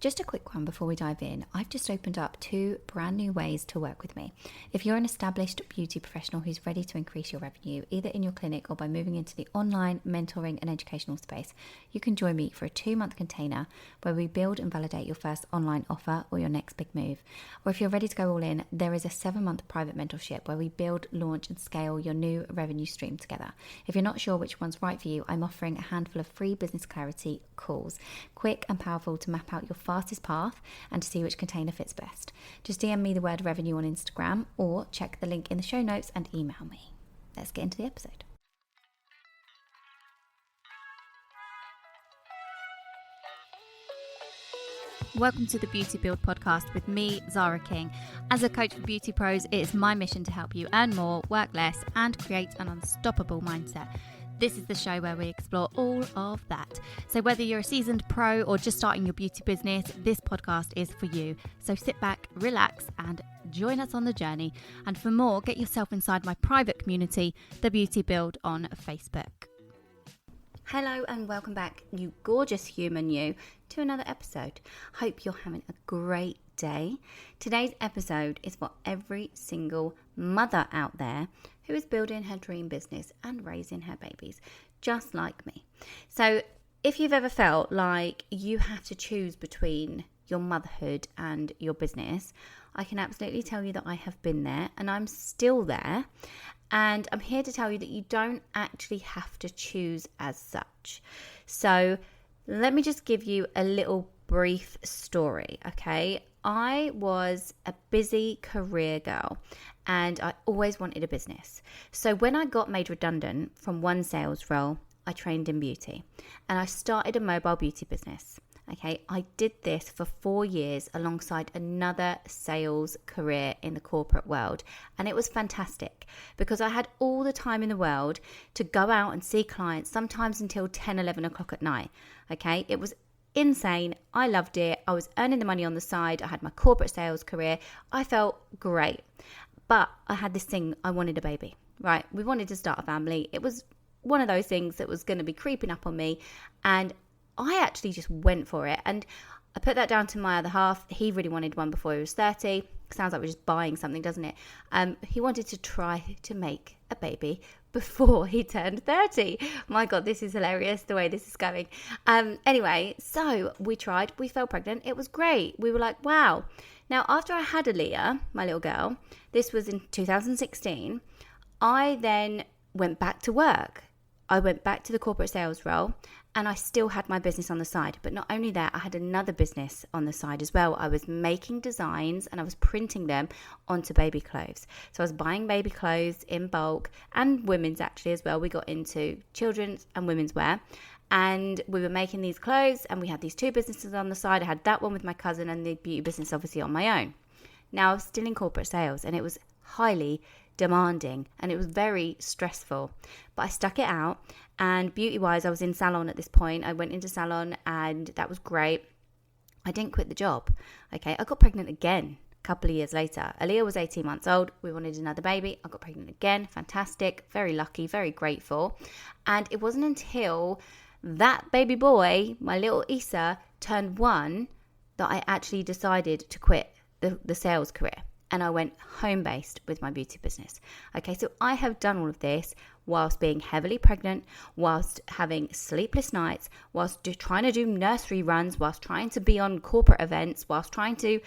Just a quick one before we dive in. I've just opened up 2 brand new ways to work with me. If you're an established beauty professional who's ready to increase your revenue, either in your clinic or by moving into the online mentoring and educational space, you can join me for a 2-month container where we build and validate your first online offer or your next big move. Or if you're ready to go all in, there is a 7-month private mentorship where we build, launch and scale your new revenue stream together. If you're not sure which one's right for you, I'm offering a handful of free business clarity calls, quick and powerful to map out your fastest path and to see which container fits best. Just DM me the word revenue on Instagram or check the link in the show notes and email me. Let's get into the episode. Welcome to the Beauty Build podcast with me, Zara King. As a coach for beauty pros, it is my mission to help you earn more, work less, and create an unstoppable mindset. This is the show where we explore all of that. So whether you're a seasoned pro or just starting your beauty business, this podcast is for you. So sit back, relax, and join us on the journey. And for more, get yourself inside my private community, The Beauty Build on Facebook. Hello and welcome back, you gorgeous human you, to another episode. Hope you're having a great day. Today's episode is for every single mother out there who is building her dream business and raising her babies, just like me. So if you've ever felt like you have to choose between your motherhood and your business, I can absolutely tell you that I have been there and I'm still there. And I'm here to tell you that you don't actually have to choose as such. So let me just give you a little brief story, okay? I was a busy career girl and I always wanted a business. So when I got made redundant from one sales role, I trained in beauty and I started a mobile beauty business. Okay, I did this for 4 years alongside another sales career in the corporate world. And it was fantastic because I had all the time in the world to go out and see clients, sometimes until 10, 11 o'clock at night. Okay, it was insane. I loved it. I was earning the money on the side. I had my corporate sales career. I felt great. But I had this thing, I wanted a baby, right? We wanted to start a family. It was one of those things that was going to be creeping up on me. And I actually just went for it, and I put that down to my other half. He really wanted one before he was 30. Sounds like we're just buying something, doesn't it? He wanted to try to make a baby before he turned 30. My God, this is hilarious the way this is going. Anyway, so we tried. We fell pregnant. It was great. We were like, wow. Now, after I had Aaliyah, my little girl, this was in 2016, I then went back to work. I went back to the corporate sales role and I still had my business on the side. But not only that, I had another business on the side as well. I was making designs and I was printing them onto baby clothes. So I was buying baby clothes in bulk and women's actually as well. We got into children's and women's wear and we were making these clothes and we had these 2 businesses on the side. I had that one with my cousin and the beauty business obviously on my own. Now I was still in corporate sales and it was highly demanding and it was very stressful, but I stuck it out. And beauty wise, I was in salon at this point. I went into salon and that was great. I didn't quit the job. Okay, I got pregnant again a couple of years later. Aaliyah was 18 months old. We wanted another baby. I got pregnant again. Fantastic, very lucky, very grateful. And it wasn't until that baby boy, my little Issa, turned 1 that I actually decided to quit the sales career. And I went home-based with my beauty business. Okay, so I have done all of this whilst being heavily pregnant, whilst having sleepless nights, whilst trying to do nursery runs, whilst trying to be on corporate events, whilst trying to,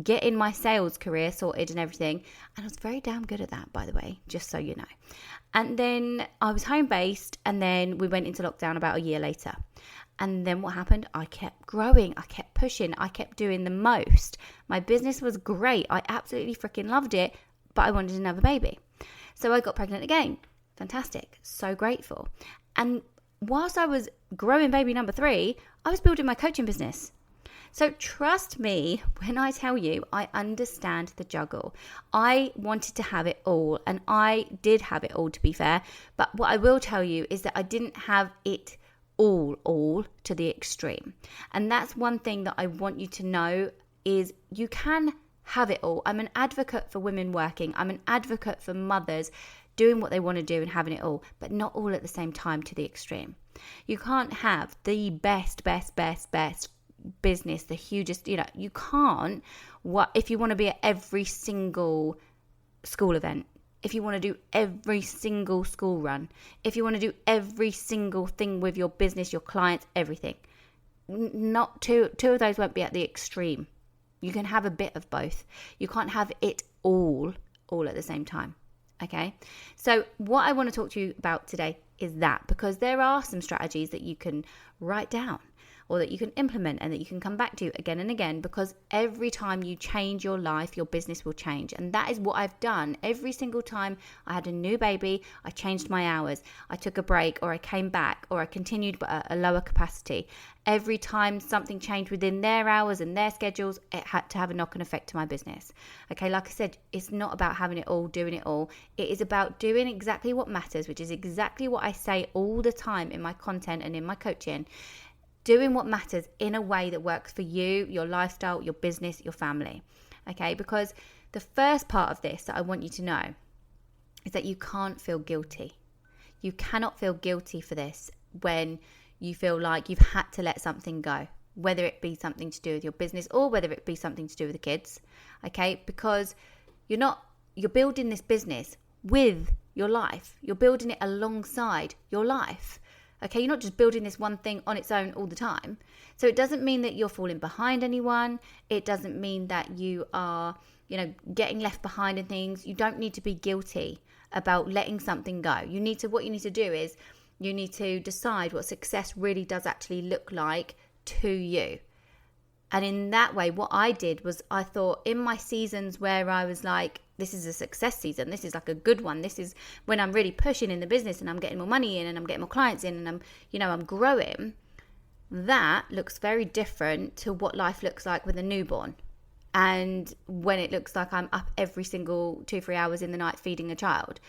get in my sales career sorted and everything. And I was very damn good at that, by the way, just so you know. And then I was home-based, and then we went into lockdown about a year later. And then what happened? I kept growing. I kept pushing. I kept doing the most. My business was great. I absolutely freaking loved it, but I wanted another baby. So I got pregnant again. Fantastic. So grateful. And whilst I was growing baby number 3, I was building my coaching business. So trust me when I tell you, I understand the juggle. I wanted to have it all, and I did have it all, to be fair. But what I will tell you is that I didn't have it all to the extreme. And that's one thing that I want you to know is you can have it all. I'm an advocate for women working. I'm an advocate for mothers doing what they want to do and having it all, but not all at the same time to the extreme. You can't have the best business, the hugest, you can't, if you want to be at every single school event, if you want to do every single school run, if you want to do every single thing with your business, your clients, everything, not two of those won't be at the extreme. You can have a bit of both. You can't have it all at the same time. Okay. So what I want to talk to you about today is that, because there are some strategies that you can write down or that you can implement and that you can come back to again and again, because every time you change your life, your business will change. And that is what I've done. Every single time I had a new baby, I changed my hours. I took a break, or I came back, or I continued but at a lower capacity. Every time something changed within their hours and their schedules, it had to have a knock-on effect to my business. Okay, like I said, it's not about having it all, doing it all. It is about doing exactly what matters, which is exactly what I say all the time in my content and in my coaching. Doing what matters in a way that works for you, your lifestyle, your business, your family. Okay, because the first part of this that I want you to know is that you can't feel guilty. You cannot feel guilty for this when you feel like you've had to let something go, whether it be something to do with your business or whether it be something to do with the kids. Okay, because you're building this business with your life. You're building it alongside your life. Okay, you're not just building this one thing on its own all the time. So it doesn't mean that you're falling behind anyone. It doesn't mean that you are, getting left behind in things. You don't need to be guilty about letting something go. What you need to do is you need to decide what success really does actually look like to you. And in that way, what I did was I thought in my seasons where I was like, this is a success season, this is like a good one, this is when I'm really pushing in the business and I'm getting more money in and I'm getting more clients in and I'm growing, that looks very different to what life looks like with a newborn. And when it looks like I'm up every single 2-3 hours in the night feeding a child,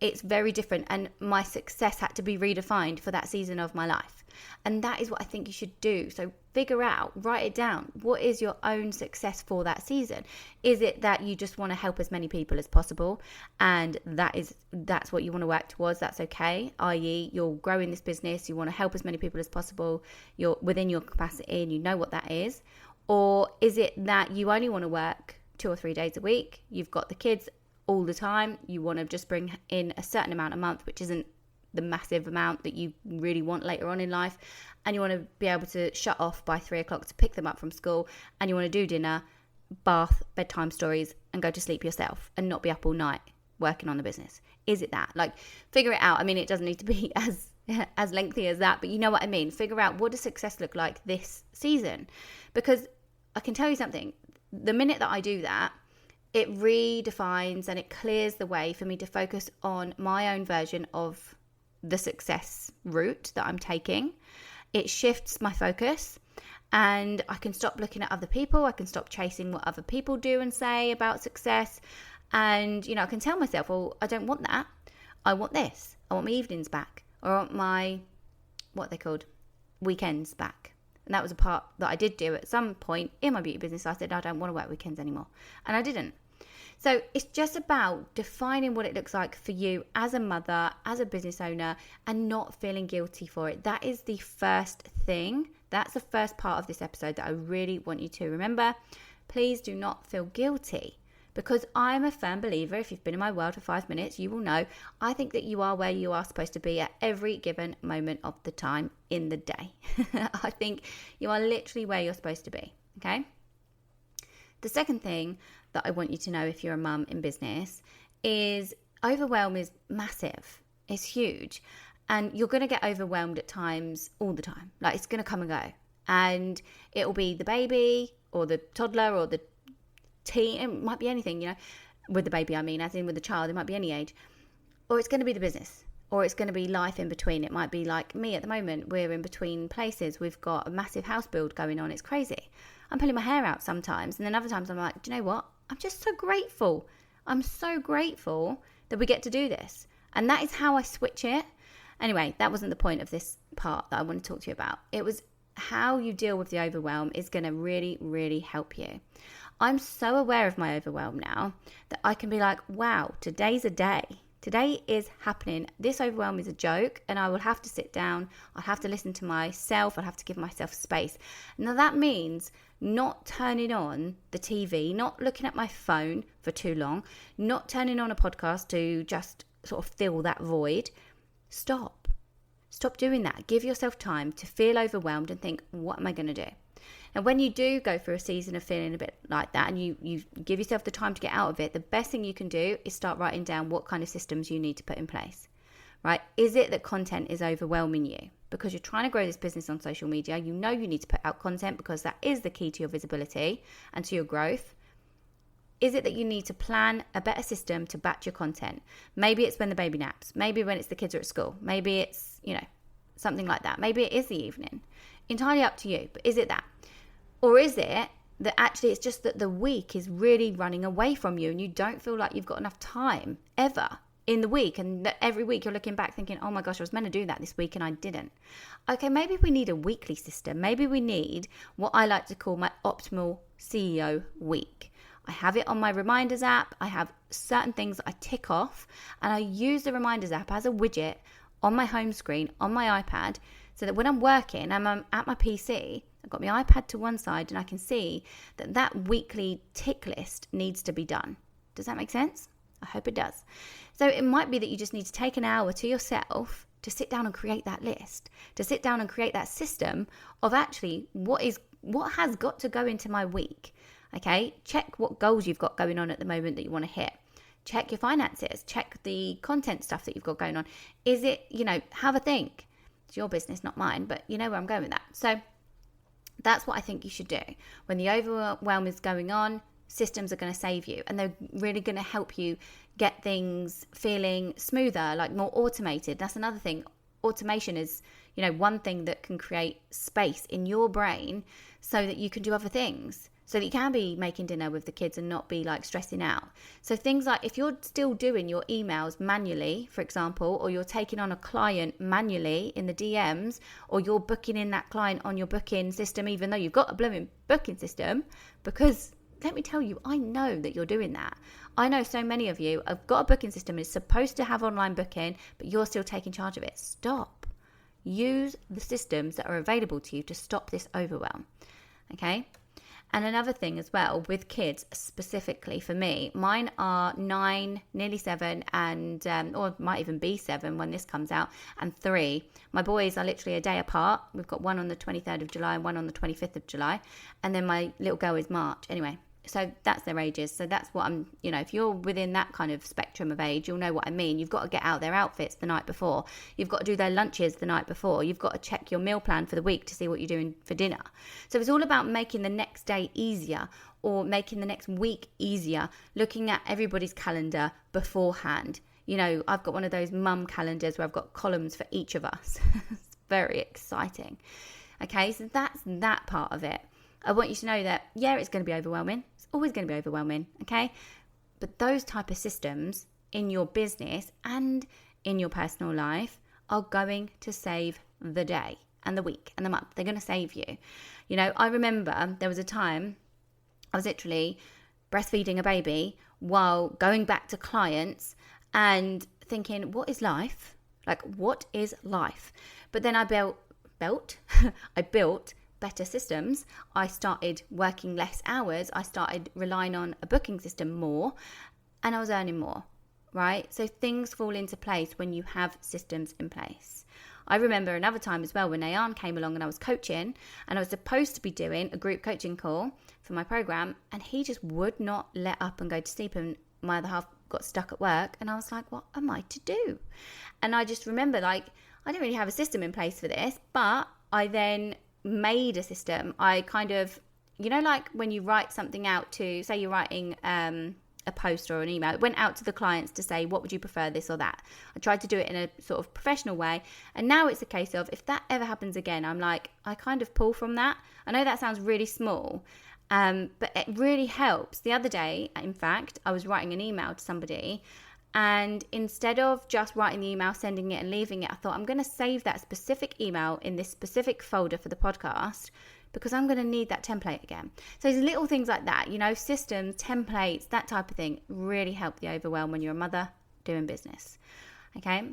it's very different. And my success had to be redefined for that season of my life. And that is what I think you should do. So figure out, write it down. What is your own success for that season? Is it that you just want to help as many people as possible? And that's what you want to work towards. That's okay. I.e., you're growing this business. You want to help as many people as possible. You're within your capacity and you know what that is. Or is it that you only want to work 2 or 3 days a week? You've got the kids all the time. You want to just bring in a certain amount a month, which isn't the massive amount that you really want later on in life, and you want to be able to shut off by 3 o'clock to pick them up from school, and you want to do dinner, bath, bedtime stories, and go to sleep yourself and not be up all night working on the business. Is it that? Figure it out. I mean, it doesn't need to be as lengthy as that, but you know what I mean. Figure out, what does success look like this season? Because I can tell you something, the minute that I do that, it redefines and it clears the way for me to focus on my own version of the success route that I'm taking. It shifts my focus and I can stop looking at other people. I can stop chasing what other people do and say about success. And, I can tell myself, well, I don't want that. I want this. I want my evenings back, or I want my, what they called, weekends back. And that was a part that I did do at some point in my beauty business. I said, I don't want to work weekends anymore. And I didn't. So it's just about defining what it looks like for you as a mother, as a business owner, and not feeling guilty for it. That is the first thing. That's the first part of this episode that I really want you to remember. Please do not feel guilty, because I'm a firm believer, if you've been in my world for 5 minutes, you will know, I think that you are where you are supposed to be at every given moment of the time in the day. I think you are literally where you're supposed to be, okay? The second thing that I want you to know if you're a mum in business is overwhelm is massive. It's huge. And you're going to get overwhelmed at times all the time. It's going to come and go. And it will be the baby or the toddler or the teen. It might be anything, with the baby, I mean, as in with the child, it might be any age. Or it's going to be the business. Or it's going to be life in between. It might be like me at the moment. We're in between places. We've got a massive house build going on. It's crazy. I'm pulling my hair out sometimes. And then other times I'm like, do you know what? I'm just so grateful. I'm so grateful that we get to do this. And that is how I switch it. Anyway, that wasn't the point of this part that I want to talk to you about. It was how you deal with the overwhelm is going to really, really help you. I'm so aware of my overwhelm now that I can be like, wow, today's a day. Today is happening. This overwhelm is a joke, and I will have to sit down. I'll have to listen to myself. I'll have to give myself space. Now that means not turning on the TV, not looking at my phone for too long, not turning on a podcast to just sort of fill that void. Stop doing that. Give yourself time to feel overwhelmed and think, what am I going to do? And when you do go through a season of feeling a bit like that, and you give yourself the time to get out of it, the best thing you can do is start writing down what kind of systems you need to put in place, right? Is it that content is overwhelming you? Because you're trying to grow this business on social media, you know you need to put out content because that is the key to your visibility and to your growth. Is it that you need to plan a better system to batch your content? Maybe it's when the baby naps. Maybe when it's the kids are at school. Maybe it's, something like that. Maybe it is the evening. Entirely up to you. But is it that? Or is it that actually it's just that the week is really running away from you and you don't feel like you've got enough time ever in the week, and that every week you're looking back thinking, oh my gosh, I was meant to do that this week and I didn't. Okay, maybe we need a weekly system. Maybe we need what I like to call my optimal CEO week. I have it on my reminders app. I have certain things that I tick off, and I use the reminders app as a widget on my home screen, on my iPad, so that when I'm working and I'm at my PC, I've got my iPad to one side and I can see that weekly tick list needs to be done. Does that make sense? I hope it does. So it might be that you just need to take an hour to yourself to sit down and create that list, to sit down and create that system of actually what has got to go into my week. Okay, check what goals you've got going on at the moment that you want to hit. Check your finances, check the content stuff that you've got going on. Is it, have a think. It's your business, not mine, but you know where I'm going with that. So that's what I think you should do. When the overwhelm is going on, systems are going to save you, and they're really going to help you get things feeling smoother, like more automated. That's another thing. Automation is, one thing that can create space in your brain so that you can do other things, so that you can be making dinner with the kids and not be like stressing out. So things like if you're still doing your emails manually, for example, or you're taking on a client manually in the DMs, or you're booking in that client on your booking system, even though you've got a blooming booking system, because let me tell you, I know that you're doing that. I know so many of you have got a booking system, is supposed to have online booking, but you're still taking charge of it. Stop. Use the systems that are available to you to stop this overwhelm. Okay? And another thing as well with kids, specifically for me, mine are 9, nearly 7, and or it might even be 7 when this comes out, and 3. My boys are literally a day apart. We've got one on the 23rd of July and one on the 25th of July, and then my little girl is March. Anyway, so that's their ages. So that's what I'm, if you're within that kind of spectrum of age, you'll know what I mean. You've got to get out their outfits the night before. You've got to do their lunches the night before. You've got to check your meal plan for the week to see what you're doing for dinner. So it's all about making the next day easier, or making the next week easier, looking at everybody's calendar beforehand. I've got one of those mum calendars where I've got columns for each of us. It's very exciting. Okay, so that's that part of it. I want you to know that, it's going to be overwhelming. It's always going to be overwhelming, okay? But those type of systems in your business and in your personal life are going to save the day and the week and the month. They're going to save you. I remember there was a time I was literally breastfeeding a baby while going back to clients and thinking, what is life? Like, what is life? But then I built better systems. I started working less hours. I started relying on a booking system more, and I was earning more, right? So things fall into place when you have systems in place. I remember another time as well when Nayan came along and I was coaching, and I was supposed to be doing a group coaching call for my program, and he just would not let up and go to sleep, and my other half got stuck at work, and I was like, what am I to do? And I just remember, I didn't really have a system in place for this, but I then made a system. I kind of, like when you write something out to, say you're writing a post or an email, it went out to the clients to say, what would you prefer, this or that? I tried to do it in a sort of professional way. And now it's a case of, if that ever happens again, I'm like, I kind of pull from that. I know that sounds really small, but it really helps. The other day, in fact, I was writing an email to somebody, and instead of just writing the email, sending it and leaving it, I thought, I'm going to save that specific email in this specific folder for the podcast, because I'm going to need that template again. So there's little things like that, systems, templates, that type of thing really help the overwhelm when you're a mother, doing business. Okay.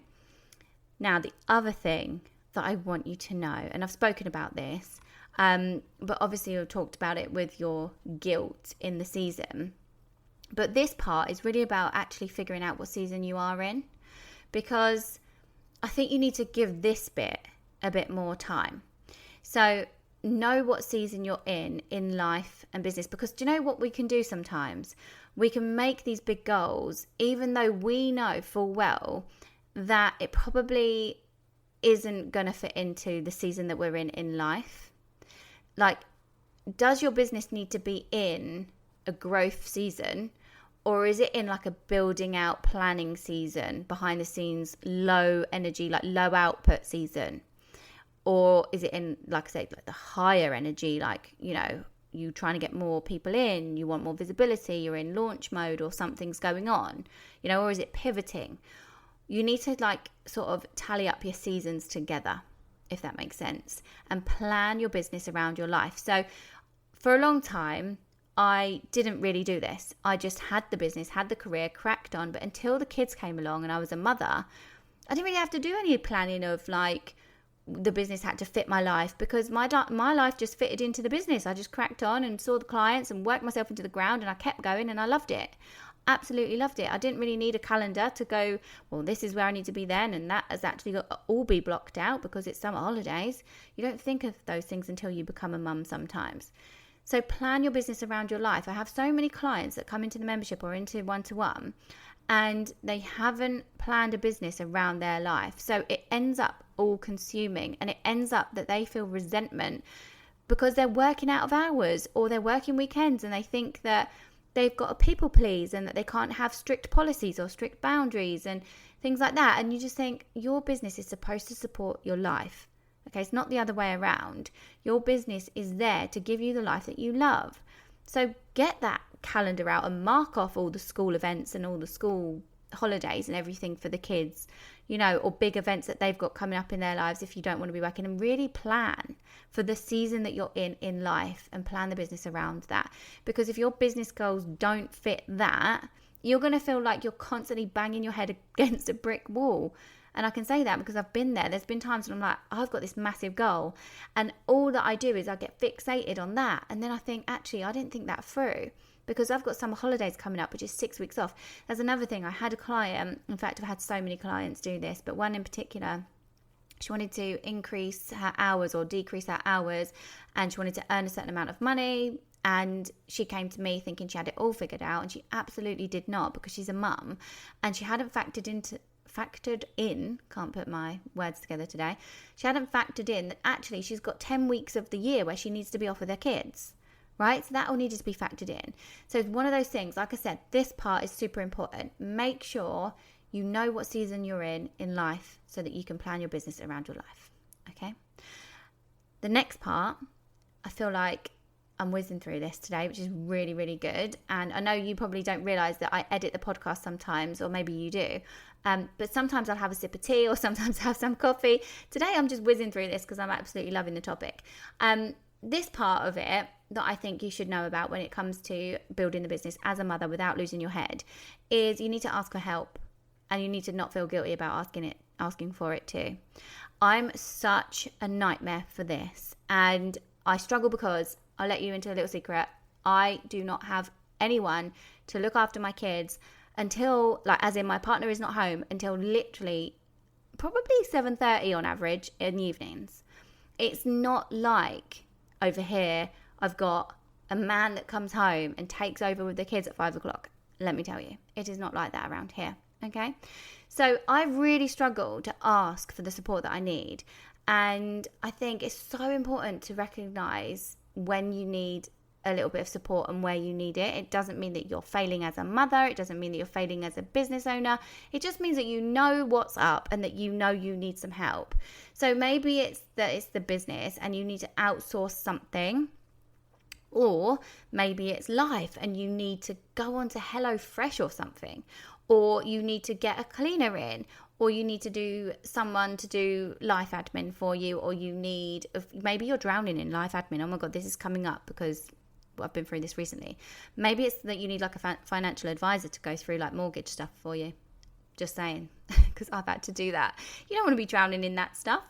Now, the other thing that I want you to know, and I've spoken about this, but obviously I've talked about it with your guilt in the season. But this part is really about actually figuring out what season you are in, because I think you need to give this bit a bit more time. So know what season you're in life and business, because do you know what we can do sometimes? We can make these big goals, even though we know full well that it probably isn't going to fit into the season that we're in life. Like, does your business need to be in a growth season, or is it in like a building out planning season, behind the scenes, low energy, like low output season? Or is it in, like I said, like the higher energy, like, you know, you trying to get more people in, you want more visibility, you're in launch mode, or something's going on, you know, or is it pivoting? You need to like sort of tally up your seasons together, if that makes sense, and plan your business around your life. So for a long time, I didn't really do this. I just had the business, had the career, cracked on. But until the kids came along and I was a mother, I didn't really have to do any planning of like the business had to fit my life, because my life just fitted into the business. I just cracked on and saw the clients and worked myself into the ground, and I kept going, and I loved it. Absolutely loved it. I didn't really need a calendar to go, well, this is where I need to be then, and that has actually got to all be blocked out because it's summer holidays. You don't think of those things until you become a mum sometimes. So plan your business around your life. I have so many clients that come into the membership or into one-to-one, and they haven't planned a business around their life. So it ends up all consuming, and it ends up that they feel resentment because they're working out of hours, or they're working weekends, and they think that they've got to people please and that they can't have strict policies or strict boundaries and things like that. And you just think your business is supposed to support your life. Okay, it's not the other way around. Your business is there to give you the life that you love. So get that calendar out and mark off all the school events and all the school holidays and everything for the kids, you know, or big events that they've got coming up in their lives if you don't want to be working, and really plan for the season that you're in life, and plan the business around that. Because if your business goals don't fit that, you're going to feel like you're constantly banging your head against a brick wall. And I can say that because I've been there. There's been times when I'm like, I've got this massive goal, and all that I do is I get fixated on that, and then I think, actually, I didn't think that through, because I've got summer holidays coming up, which is 6 weeks off. There's another thing. I had a client, in fact, I've had so many clients do this, but one in particular, she wanted to increase her hours or decrease her hours, and she wanted to earn a certain amount of money. And she came to me thinking she had it all figured out, and she absolutely did not, because she's a mum, and she hadn't factored in, can't put my words together today, she hadn't factored in that actually she's got 10 weeks of the year where she needs to be off with her kids. Right? So that all needed to be factored in. So it's one of those things, like I said, this part is super important. Make sure you know what season you're in life so that you can plan your business around your life. Okay? The next part, I feel like I'm whizzing through this today, which is really, really good. And I know you probably don't realize that I edit the podcast sometimes, or maybe you do. But sometimes I'll have a sip of tea, or sometimes have some coffee. Today I'm just whizzing through this because I'm absolutely loving the topic. This part of it that I think you should know about when it comes to building the business as a mother without losing your head is you need to ask for help, and you need to not feel guilty about asking for it too. I'm such a nightmare for this, and I struggle because I'll let you into a little secret. I do not have anyone to look after my kids until, like, as in my partner is not home until literally probably 7:30 on average in the evenings. It's not like over here I've got a man that comes home and takes over with the kids at 5 o'clock. Let me tell you, it is not like that around here. Okay, so I really struggle to ask for the support that I need, and I think it's so important to recognize when you need a little bit of support and where you need it. It doesn't mean that you're failing as a mother. It doesn't mean that you're failing as a business owner. It just means that you know what's up and that you know you need some help. So maybe it's that it's the business and you need to outsource something, or maybe it's life and you need to go on to HelloFresh or something, or you need to get a cleaner in, or you need to do someone to do life admin for you, or you need, maybe you're drowning in life admin. Oh my God, this is coming up because I've been through this recently. Maybe it's that you need like a financial advisor to go through like mortgage stuff for you. Just saying, because I've had to do that. You don't want to be drowning in that stuff.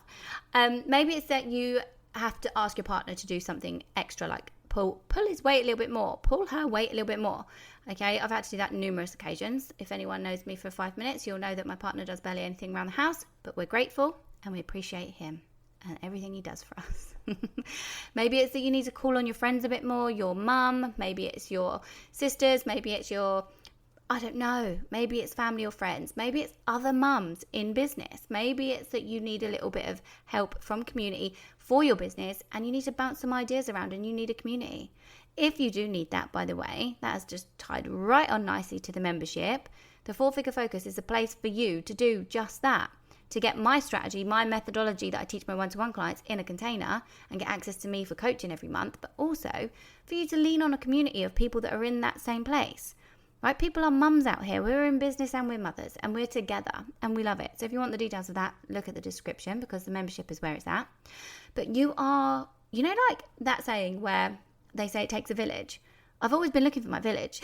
Maybe it's that you have to ask your partner to do something extra, like pull his weight a little bit more, pull her weight a little bit more. Okay, I've had to do that on numerous occasions. If anyone knows me for 5 minutes, you'll know that my partner does barely anything around the house, but we're grateful and we appreciate him and everything he does for us. Maybe it's that you need to call on your friends a bit more, your mum, maybe it's your sisters, maybe it's your, I don't know, maybe it's family or friends, maybe it's other mums in business, maybe it's that you need a little bit of help from community for your business and you need to bounce some ideas around and you need a community. If you do need that, by the way, that has just tied right on nicely to the membership. The 4-Figure Focus is a place for you to do just that, to get my strategy, my methodology that I teach my one-to-one clients in a container and get access to me for coaching every month, but also for you to lean on a community of people that are in that same place. Right? People are mums out here. We're in business and we're mothers and we're together and we love it. So if you want the details of that, look at the description because the membership is where it's at. But you are, you know, like that saying where they say it takes a village. I've always been looking for my village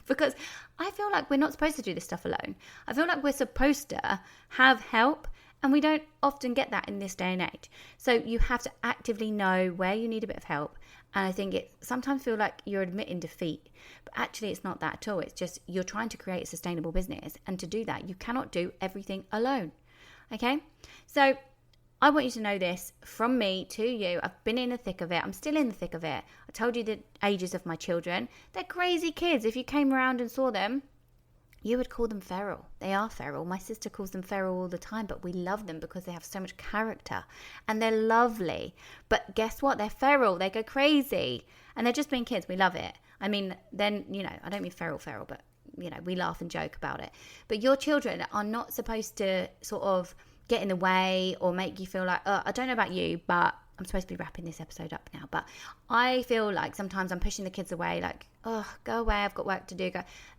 because I feel like we're not supposed to do this stuff alone. I feel like we're supposed to have help and we don't often get that in this day and age. So you have to actively know where you need a bit of help. And I think it sometimes feel like you're admitting defeat, but actually it's not that at all. It's just you're trying to create a sustainable business. And to do that, you cannot do everything alone. Okay? So I want you to know this from me to you. I've been in the thick of it. I'm still in the thick of it. I told you the ages of my children. They're crazy kids. If you came around and saw them, you would call them feral. They are feral. My sister calls them feral all the time, but we love them because they have so much character and they're lovely. But guess what? They're feral. They go crazy and they're just being kids. We love it. I mean, then, you know, I don't mean feral, but, you know, we laugh and joke about it. But your children are not supposed to sort of get in the way or make you feel like, oh, I don't know about you, but I'm supposed to be wrapping this episode up now. But I feel like sometimes I'm pushing the kids away, like, oh, go away, I've got work to do.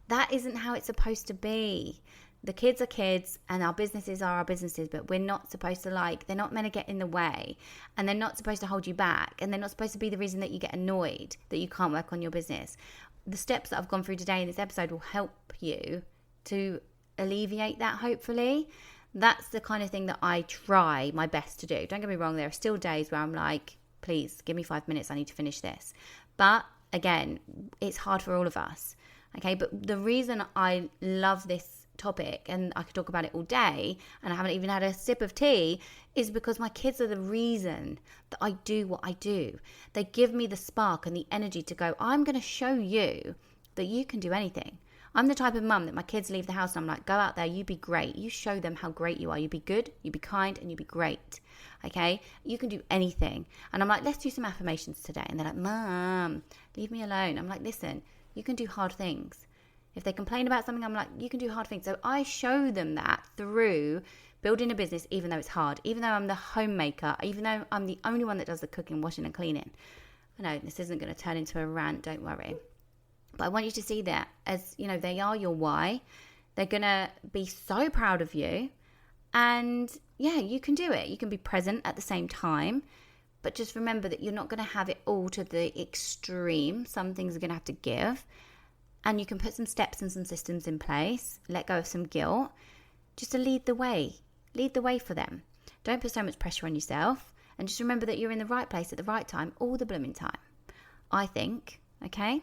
That isn't how it's supposed to be. The kids are kids and our businesses are our businesses, but we're not supposed to they're not meant to get in the way and they're not supposed to hold you back and they're not supposed to be the reason that you get annoyed that you can't work on your business. The steps that I've gone through today in this episode will help you to alleviate that, hopefully. That's the kind of thing that I try my best to do. Don't get me wrong, there are still days where I'm like, please give me 5 minutes, I need to finish this. But again, it's hard for all of us. Okay, but the reason I love this topic, and I could talk about it all day, and I haven't even had a sip of tea, is because my kids are the reason that I do what I do. They give me the spark and the energy to go, I'm going to show you that you can do anything. I'm the type of mum that my kids leave the house and I'm like, go out there, you be great. You show them how great you are. You be good, you be kind, and you be great. Okay? You can do anything. And I'm like, let's do some affirmations today. And they're like, Mom, leave me alone. I'm like, listen, you can do hard things. If they complain about something, I'm like, you can do hard things. So I show them that through building a business, even though it's hard, even though I'm the homemaker, even though I'm the only one that does the cooking, washing and cleaning. I know this isn't going to turn into a rant, don't worry. But I want you to see that as, you know, they are your why. They're going to be so proud of you. And yeah, you can do it. You can be present at the same time. But just remember that you're not going to have it all to the extreme. Some things are going to have to give. And you can put some steps and some systems in place. Let go of some guilt. Just to lead the way. Lead the way for them. Don't put so much pressure on yourself. And just remember that you're in the right place at the right time all the blooming time. I think. Okay?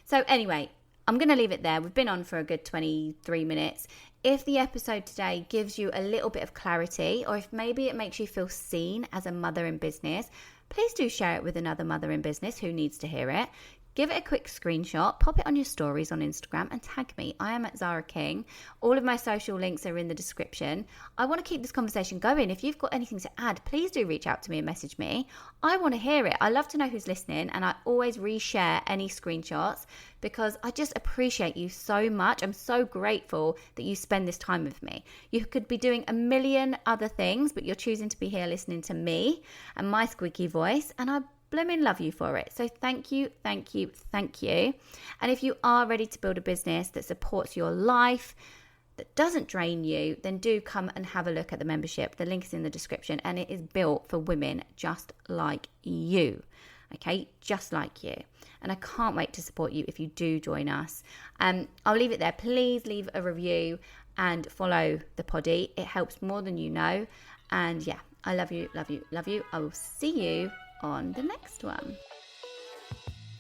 So anyway, I'm going to leave it there. We've been on for a good 23 minutes. If the episode today gives you a little bit of clarity, or if maybe it makes you feel seen as a mother in business, please do share it with another mother in business who needs to hear it. Give it a quick screenshot, pop it on your stories on Instagram and tag me. I am at Zara King. All of my social links are in the description. I want to keep this conversation going. If you've got anything to add, please do reach out to me and message me. I want to hear it. I love to know who's listening, and I always reshare any screenshots because I just appreciate you so much. I'm so grateful that you spend this time with me. You could be doing a million other things, but you're choosing to be here listening to me and my squeaky voice, and I blooming love you for it. So thank you, thank you, thank you. And if you are ready to build a business that supports your life, that doesn't drain you, then do come and have a look at the membership. The link is in the description, and it is built for women just like you. Okay, just like you. And I can't wait to support you if you do join us. I'll leave it there. Please leave a review and follow the poddy. It helps more than you know. And yeah, I love you, love you, love you. I will see you on the next one.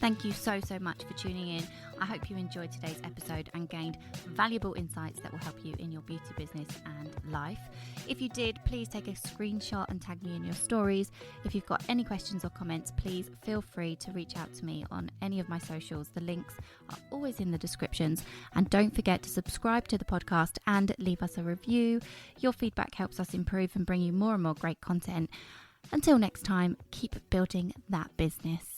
Thank you so much for tuning in. I hope you enjoyed today's episode and gained valuable insights that will help you in your beauty business and life. If you did, please take a screenshot and tag me in your stories. If you've got any questions or comments, please feel free to reach out to me on any of my socials. The links are always in the descriptions. And don't forget to subscribe to the podcast and leave us a review. Your feedback helps us improve and bring you more and more great content. Until next time, keep building that business.